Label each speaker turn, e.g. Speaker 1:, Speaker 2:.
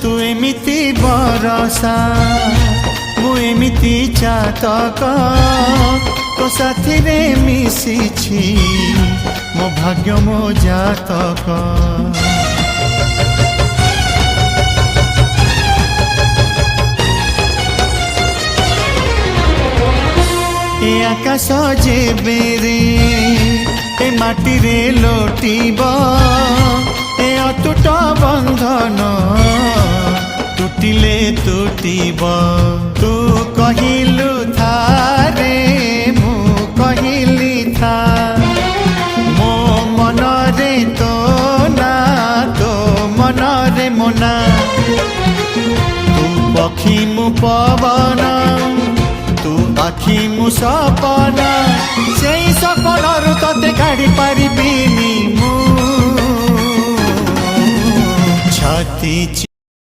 Speaker 1: तू एमिति बरसा मु एमिति चातक तो साथी रे मिशिछि मो भाग्य मो जातक। ए आकाश जेबे रे ए माटी रे लोटिब ए अटूट बंधन टूटिले टूटिब। तू कहिलु था रे मु कहिली था मो मन रे तो ना तो मन रे मोना। तू पक्षी मु पवन तू आखि मु सपना से सपनरु तते काढ़ी पारिबिनी मु छाती